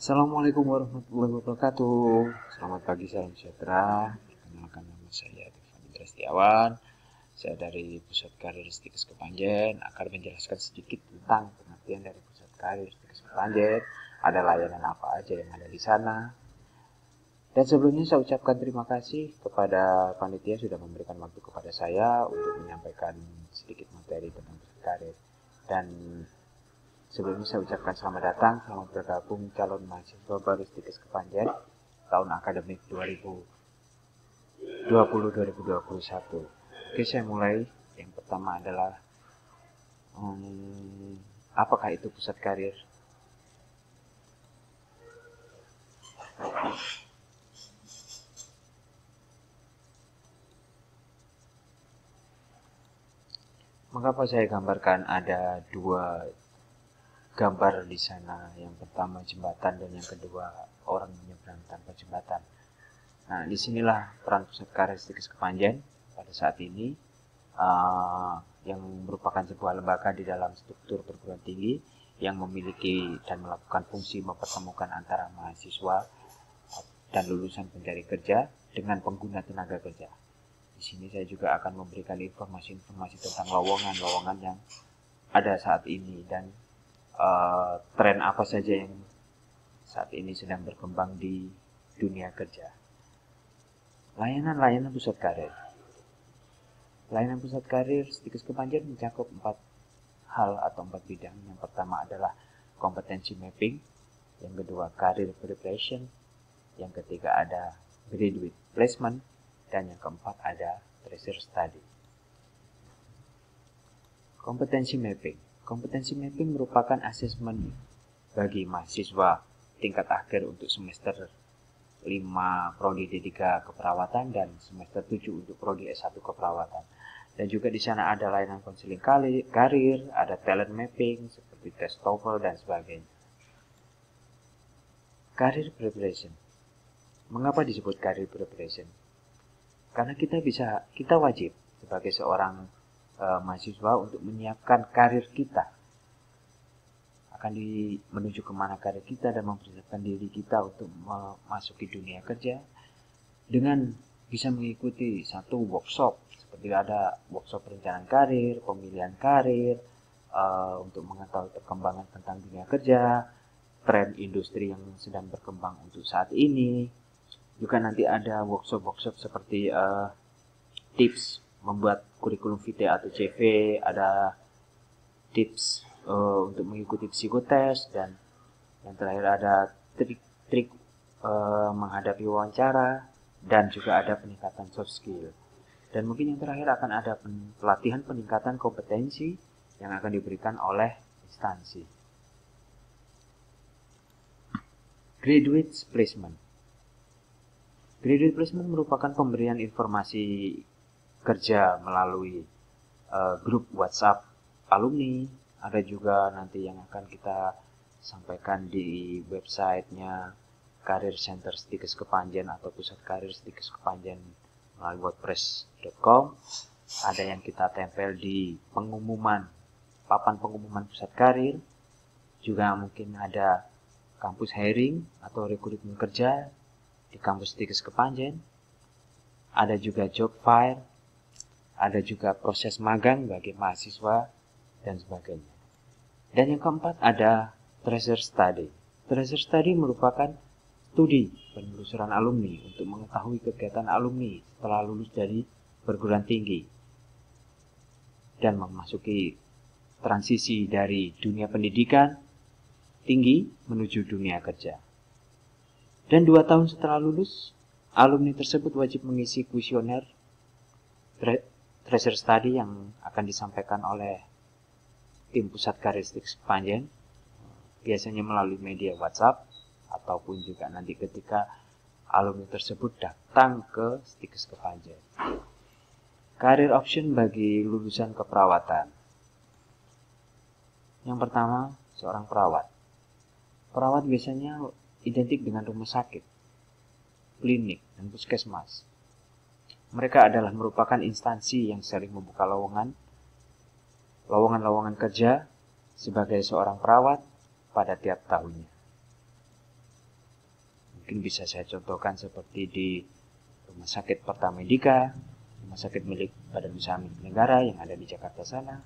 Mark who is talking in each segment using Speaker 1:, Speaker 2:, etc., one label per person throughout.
Speaker 1: Assalamualaikum warahmatullahi wabarakatuh. Selamat pagi, salam sejahtera. Perkenalkan, nama saya Devani Indra Setiawan. Saya dari Pusat Karir Stikes Kepanjen akan menjelaskan sedikit tentang pengertian dari Pusat Karir Stikes Kepanjen. Ada layanan apa aja yang ada di sana. Dan sebelumnya saya ucapkan terima kasih kepada panitia sudah memberikan waktu kepada saya untuk menyampaikan sedikit materi tentang Pusat Karir. Dan sebelumnya saya ucapkan selamat datang, selamat bergabung calon mahasiswa baru Stikes Kepanjen tahun akademik 2020-2021. Oke, saya mulai. Yang pertama adalah apakah itu pusat karir? Mengapa saya gambarkan ada dua gambar di sana? Yang pertama jembatan dan yang kedua orang menyeberang tanpa jembatan. Nah, disinilah peran Pusat Karir Stikes Kepanjen pada saat ini, yang merupakan sebuah lembaga di dalam struktur perguruan tinggi yang memiliki dan melakukan fungsi mempertemukan antara mahasiswa dan lulusan pencari kerja dengan pengguna tenaga kerja. Di sini saya juga akan memberikan informasi-informasi tentang lowongan-lowongan yang ada saat ini dan tren apa saja yang saat ini sedang berkembang di dunia kerja. Layanan pusat karir. Layanan pusat karir Stikes Kepanjen mencakup 4 hal atau 4 bidang. Yang pertama adalah kompetensi mapping, yang kedua career preparation, yang ketiga ada graduate placement, dan yang keempat ada tracer study. Kompetensi mapping. Kompetensi mapping merupakan asesmen bagi mahasiswa tingkat akhir untuk semester 5 prodi D3 keperawatan dan semester 7 untuk prodi S1 keperawatan. Dan juga di sana ada layanan konseling karir, ada talent mapping seperti tes TOEFL dan sebagainya. Career preparation. Mengapa disebut career preparation? Karena kita wajib sebagai seorang mahasiswa untuk menyiapkan karir kita. Akan menuju kemana karir kita dan mempersiapkan diri kita untuk memasuki dunia kerja dengan bisa mengikuti satu workshop, seperti ada workshop perencanaan karir, pemilihan karir, untuk mengetahui perkembangan tentang dunia kerja, tren industri yang sedang berkembang untuk saat ini. Juga nanti ada workshop-workshop seperti tips membuat kurikulum vitae atau CV, ada tips untuk mengikuti psikotes, dan yang terakhir ada trik-trik menghadapi wawancara, dan juga ada peningkatan soft skill. Dan mungkin yang terakhir akan ada pelatihan peningkatan kompetensi yang akan diberikan oleh instansi. Graduate placement. Graduate placement merupakan pemberian informasi kerja melalui grup WhatsApp alumni. Ada juga nanti yang akan kita sampaikan di websitenya Karir Center Stikes Kepanjen atau Pusat Karir Stikes Kepanjen melalui wordpress.com. Ada yang kita tempel di papan pengumuman pusat karir. Juga mungkin ada kampus hiring atau rekrutmen kerja di kampus Stikes Kepanjen. Ada juga job fair, ada juga proses magang bagi mahasiswa dan sebagainya. Dan yang keempat ada tracer study. Tracer study merupakan studi penelusuran alumni untuk mengetahui kegiatan alumni setelah lulus dari perguruan tinggi dan memasuki transisi dari dunia pendidikan tinggi menuju dunia kerja. Dan 2 tahun setelah lulus, alumni tersebut wajib mengisi kuesioner tracer study yang akan disampaikan oleh tim Pusat Karir Stikes Kepanjen, biasanya melalui media WhatsApp, ataupun juga nanti ketika alumni tersebut datang ke Stikes Kepanjen. Career option bagi lulusan keperawatan. Yang pertama, seorang perawat. Perawat biasanya identik dengan rumah sakit, klinik, dan puskesmas. Mereka adalah merupakan instansi yang sering membuka lowongan kerja sebagai seorang perawat pada tiap tahunnya. Mungkin bisa saya contohkan seperti di Rumah Sakit Pertamedika, rumah sakit milik Badan Usaha Milik Negara yang ada di Jakarta sana,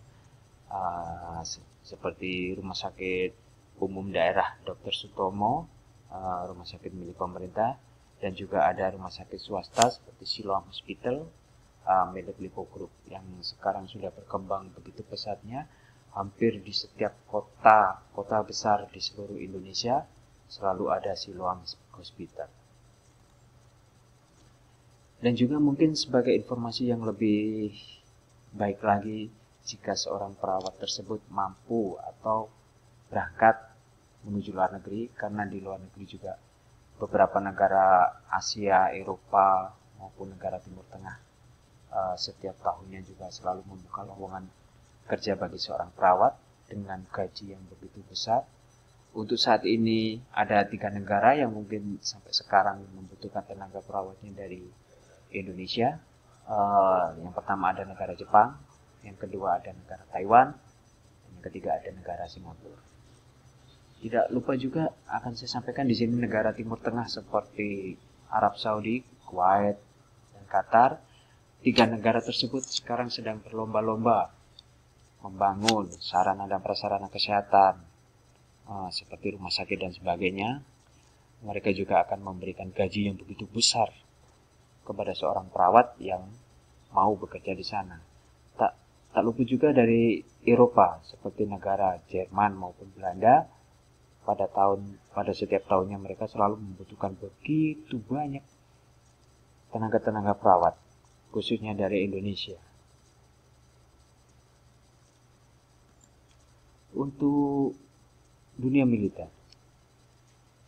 Speaker 1: seperti Rumah Sakit Umum Daerah Dr. Sutomo, rumah sakit milik pemerintah, dan juga ada rumah sakit swasta seperti Siloam Hospital, milik Lipo Group yang sekarang sudah berkembang begitu pesatnya. Hampir di setiap kota besar di seluruh Indonesia selalu ada Siloam Hospital. Dan juga mungkin sebagai informasi yang lebih baik lagi, jika seorang perawat tersebut mampu atau berangkat menuju luar negeri, karena di luar negeri juga beberapa negara Asia, Eropa maupun negara Timur Tengah setiap tahunnya juga selalu membuka lowongan kerja bagi seorang perawat dengan gaji yang begitu besar. Untuk saat ini ada 3 negara yang mungkin sampai sekarang membutuhkan tenaga perawatnya dari Indonesia. Yang pertama ada negara Jepang, yang kedua ada negara Taiwan, dan yang ketiga ada negara Singapura. Tidak lupa juga akan saya sampaikan di sini negara Timur Tengah seperti Arab Saudi, Kuwait, dan Qatar. 3 negara tersebut sekarang sedang berlomba-lomba membangun sarana dan prasarana kesehatan seperti rumah sakit dan sebagainya. Mereka juga akan memberikan gaji yang begitu besar kepada seorang perawat yang mau bekerja di sana. Tak lupa juga dari Eropa seperti negara Jerman maupun Belanda. Pada setiap tahunnya mereka selalu membutuhkan begitu banyak tenaga-tenaga perawat, khususnya dari Indonesia. Untuk dunia militer,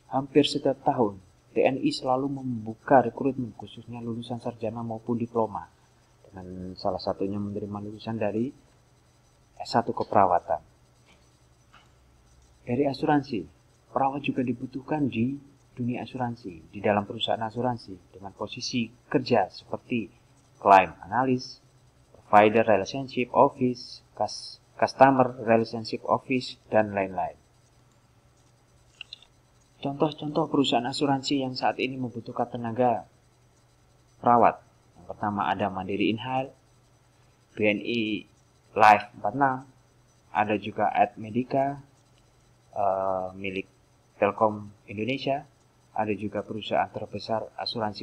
Speaker 1: hampir setiap tahun TNI selalu membuka rekrutmen khususnya lulusan sarjana maupun diploma, dengan salah satunya menerima lulusan dari S1 keperawatan. Dari asuransi, perawat juga dibutuhkan di dunia asuransi, di dalam perusahaan asuransi dengan posisi kerja seperti claim analyst, provider relationship office, customer relationship office, dan lain-lain. Contoh-contoh perusahaan asuransi yang saat ini membutuhkan tenaga perawat. Yang pertama ada Mandiri Inhal, BNI Life 46, ada juga Ad Medica, milik Telkom Indonesia, ada juga perusahaan terbesar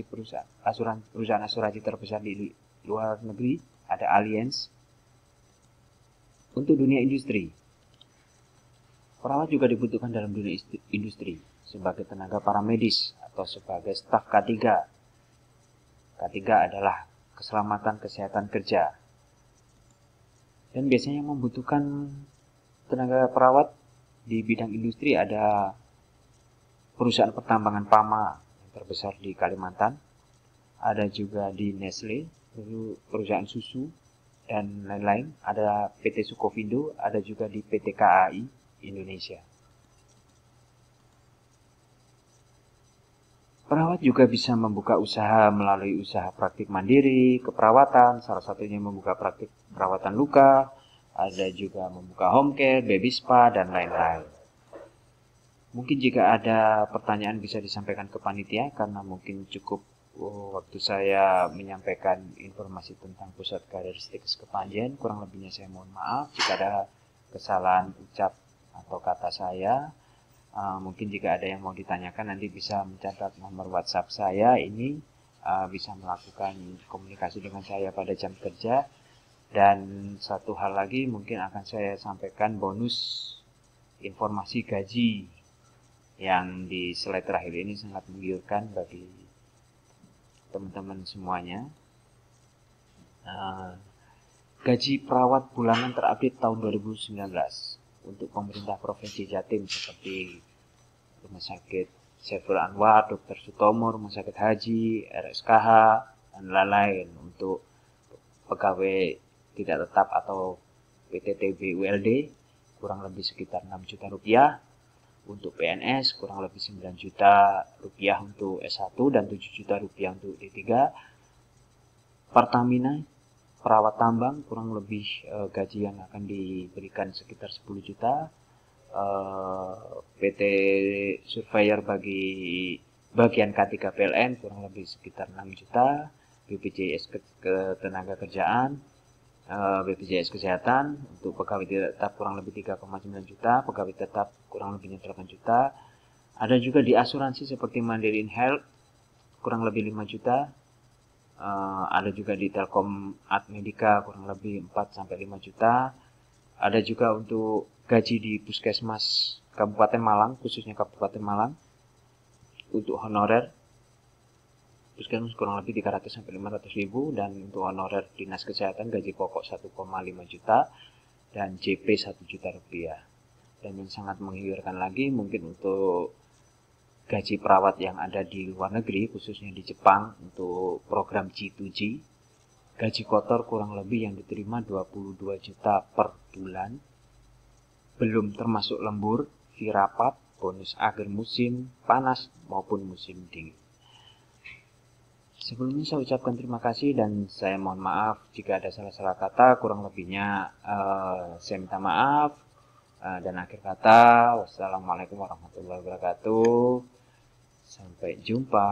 Speaker 1: perusahaan asuransi terbesar di luar negeri, ada Allianz. Untuk dunia industri, perawat juga dibutuhkan dalam dunia industri sebagai tenaga paramedis atau sebagai staf K3. K3 adalah keselamatan kesehatan kerja. Dan biasanya membutuhkan tenaga perawat di bidang industri ada perusahaan pertambangan Pama yang terbesar di Kalimantan, ada juga di Nestle, perusahaan susu, dan lain-lain. Ada PT Sukovindo, ada juga di PT KAI Indonesia. Perawat juga bisa membuka usaha melalui usaha praktik mandiri, keperawatan, salah satunya membuka praktik perawatan luka, ada juga membuka home care, baby spa, dan lain-lain. Mungkin jika ada pertanyaan bisa disampaikan ke panitia, karena mungkin cukup waktu saya menyampaikan informasi tentang pusat kaderistik Kepanjen. Kurang lebihnya saya mohon maaf jika ada kesalahan ucap atau kata saya. Mungkin jika ada yang mau ditanyakan nanti bisa mencatat nomor WhatsApp saya ini, bisa melakukan komunikasi dengan saya pada jam kerja. Dan satu hal lagi mungkin akan saya sampaikan bonus informasi gaji yang di slide terakhir ini sangat menggiurkan bagi teman-teman semuanya. Gaji perawat bulanan terupdate tahun 2019 untuk pemerintah Provinsi Jatim seperti Rumah Sakit Saiful Anwar, Dr. Sutomo, Rumah Sakit Haji, RSKH, dan lain-lain. Untuk pegawai tidak tetap atau PTTB ULD kurang lebih sekitar 6 juta rupiah. Untuk PNS kurang lebih 9 juta rupiah untuk S1 dan 7 juta rupiah untuk D3. Pertamina perawat tambang kurang lebih gaji yang akan diberikan sekitar 10 juta. PT Surveyor bagi bagian K3 PLN kurang lebih sekitar 6 juta, BPJS ketenaga kerjaan, BPJS kesehatan untuk pegawai tetap kurang lebih 3,9 juta, pegawai tetap kurang lebihnya 8 juta. Ada juga di asuransi seperti Mandiri Health kurang lebih 5 juta. Ada juga di Telkom Ad Medica kurang lebih 4-5 juta. Ada juga untuk gaji di Puskesmas Kabupaten Malang, khususnya Kabupaten Malang, untuk honorer Puskesmas kurang lebih 300-500 ribu, dan untuk honorer dinas kesehatan gaji pokok 1,5 juta dan JP 1 juta rupiah. Dan yang sangat menggiurkan lagi mungkin untuk gaji perawat yang ada di luar negeri, khususnya di Jepang, untuk program G2G, gaji kotor kurang lebih yang diterima 22 juta per bulan, belum termasuk lembur, virapat, bonus akhir musim panas maupun musim dingin. Sebelumnya saya ucapkan terima kasih dan saya mohon maaf jika ada salah-salah kata, kurang lebihnya saya minta maaf. Dan akhir kata, wassalamualaikum warahmatullahi wabarakatuh. Sampai jumpa.